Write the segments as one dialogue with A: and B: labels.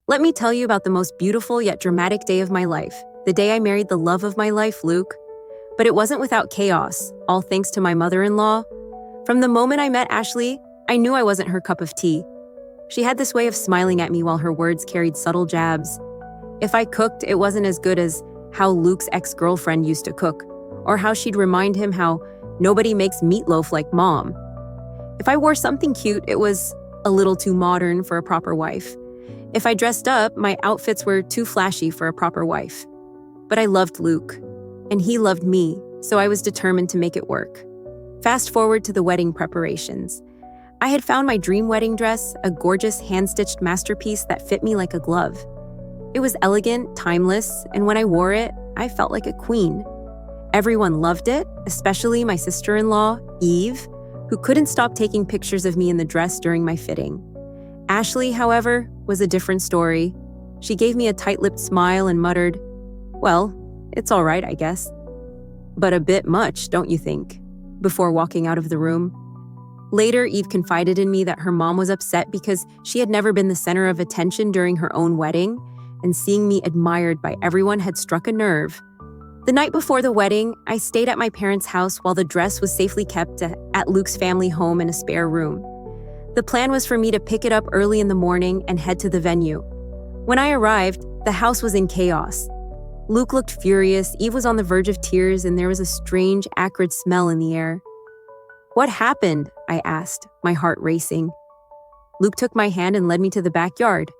A: Let me tell you about the most beautiful yet dramatic day of my life, the day I married the love of my life, Luke. But it wasn't without chaos, all thanks to my mother-in-law. From the moment I met Ashley, I knew I wasn't her cup of tea. She had this way of smiling at me while her words carried subtle jabs. If I cooked, it wasn't as good as how Luke's ex-girlfriend used to cook, or how she'd remind him how nobody makes meatloaf like mom. If I wore something cute, it was a little too modern for a proper wife. If I dressed up, my outfits were too flashy for a proper wife. But I loved Luke, and he loved me, so I was determined to make it work. Fast forward to the wedding preparations. I had found my dream wedding dress, a gorgeous hand-stitched masterpiece that fit me like a glove. It was elegant, timeless, and when I wore it, I felt like a queen. Everyone loved it, especially my sister-in-law, Eve, who couldn't stop taking pictures of me in the dress during my fitting. Ashley, however, was a different story. She gave me a tight-lipped smile and muttered, "Well, it's all right, I guess." But a bit much, don't you think? Before walking out of the room. Later, Eve confided in me that her mom was upset because she had never been the center of attention during her own wedding, and seeing me admired by everyone had struck a nerve. The night before the wedding, I stayed at my parents' house while the dress was safely kept at Luke's family home in a spare room. The plan was for me to pick it up early in the morning and head to the venue. When I arrived, the house was in chaos. Luke looked furious, Eve was on the verge of tears, and there was a strange, acrid smell in the air. "What happened?" I asked, my heart racing. Luke took my hand and led me to the backyard.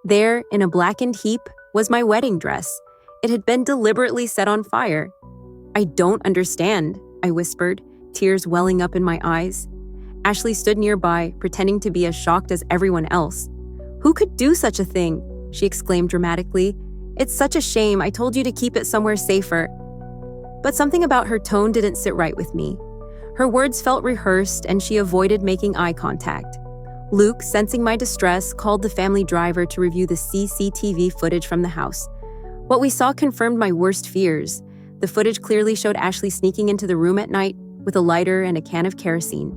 A: There, in a blackened heap, was my wedding dress. It had been deliberately set on fire. "I don't understand," I whispered, tears welling up in my eyes. Ashley stood nearby, pretending to be as shocked as everyone else. "Who could do such a thing?" she exclaimed dramatically. "It's such a shame. I told you to keep it somewhere safer." But something about her tone didn't sit right with me. Her words felt rehearsed, and she avoided making eye contact. Luke, sensing my distress, called the family driver to review the CCTV footage from the house. What we saw confirmed my worst fears. The footage clearly showed Ashley sneaking into the room at night with a lighter and a can of kerosene.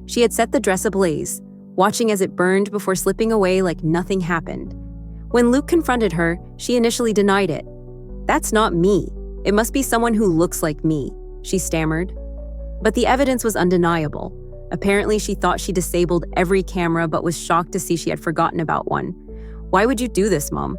A: She had set the dress ablaze, watching as it burned before slipping away like nothing happened. When Luke confronted her, she initially denied it. "That's not me. It must be someone who looks like me," she stammered. But the evidence was undeniable. Apparently, she thought she disabled every camera but was shocked to see she had forgotten about one. "Why would you do this, Mom?"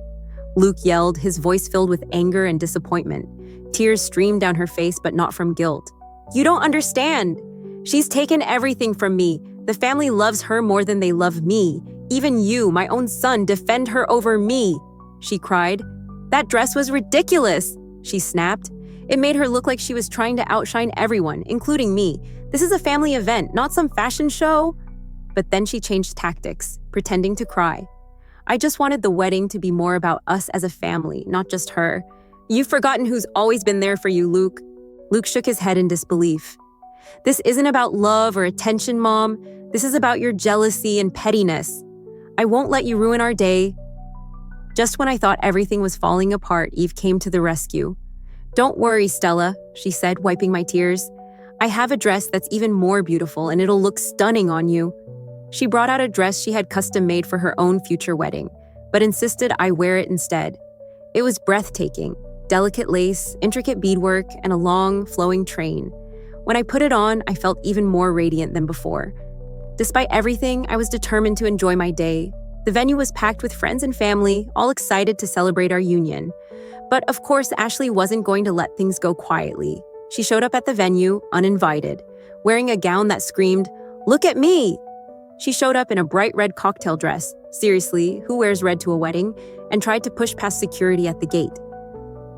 A: Luke yelled, his voice filled with anger and disappointment. Tears streamed down her face, but not from guilt. "You don't understand. She's taken everything from me. The family loves her more than they love me. Even you, my own son, defend her over me," she cried. "That dress was ridiculous," she snapped. It made her look like she was trying to outshine everyone, including me. "This is a family event, not some fashion show." But then she changed tactics, pretending to cry. "I just wanted the wedding to be more about us as a family, not just her. You've forgotten who's always been there for you, Luke." Luke shook his head in disbelief. "This isn't about love or attention, Mom. This is about your jealousy and pettiness. I won't let you ruin our day." Just when I thought everything was falling apart, Eve came to the rescue. "Don't worry, Stella," she said, wiping my tears. "I have a dress that's even more beautiful, and it'll look stunning on you." She brought out a dress she had custom made for her own future wedding, but insisted I wear it instead. It was breathtaking, delicate lace, intricate beadwork, and a long, flowing train. When I put it on, I felt even more radiant than before. Despite everything, I was determined to enjoy my day. The venue was packed with friends and family, all excited to celebrate our union. But of course, Ashley wasn't going to let things go quietly. She showed up at the venue, uninvited, wearing a gown that screamed, "Look at me!" She showed up in a bright red cocktail dress, seriously, who wears red to a wedding, and tried to push past security at the gate.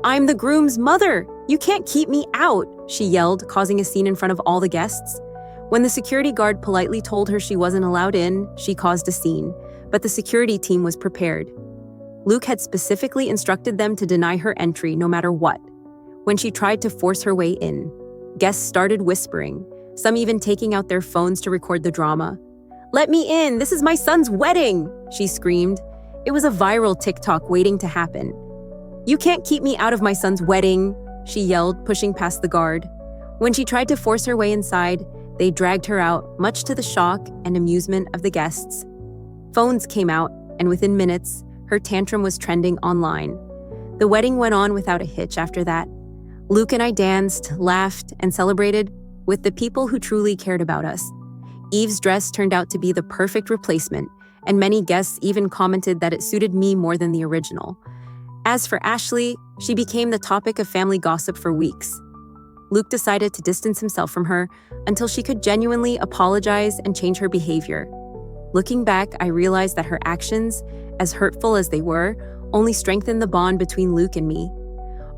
A: "I'm the groom's mother! You can't keep me out!" she yelled, causing a scene in front of all the guests. When the security guard politely told her she wasn't allowed in, she caused a scene, but the security team was prepared. Luke had specifically instructed them to deny her entry no matter what. When she tried to force her way in, guests started whispering, some even taking out their phones to record the drama. "Let me in! This is my son's wedding!" she screamed. It was a viral TikTok waiting to happen. "You can't keep me out of my son's wedding!" she yelled, pushing past the guard. When she tried to force her way inside, they dragged her out, much to the shock and amusement of the guests. Phones came out, and within minutes, her tantrum was trending online. The wedding went on without a hitch after that. Luke and I danced, laughed, and celebrated with the people who truly cared about us. Eve's dress turned out to be the perfect replacement, and many guests even commented that it suited me more than the original. As for Ashley, she became the topic of family gossip for weeks. Luke decided to distance himself from her until she could genuinely apologize and change her behavior. Looking back, I realized that her actions, as hurtful as they were, only strengthened the bond between Luke and me.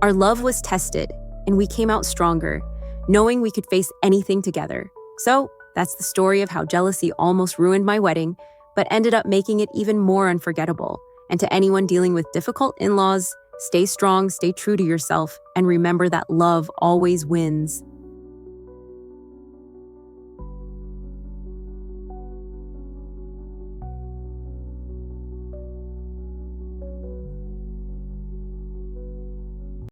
A: Our love was tested, and we came out stronger, knowing we could face anything together. So, that's the story of how jealousy almost ruined my wedding, but ended up making it even more unforgettable. And to anyone dealing with difficult in-laws, stay strong, stay true to yourself, and remember that love always wins.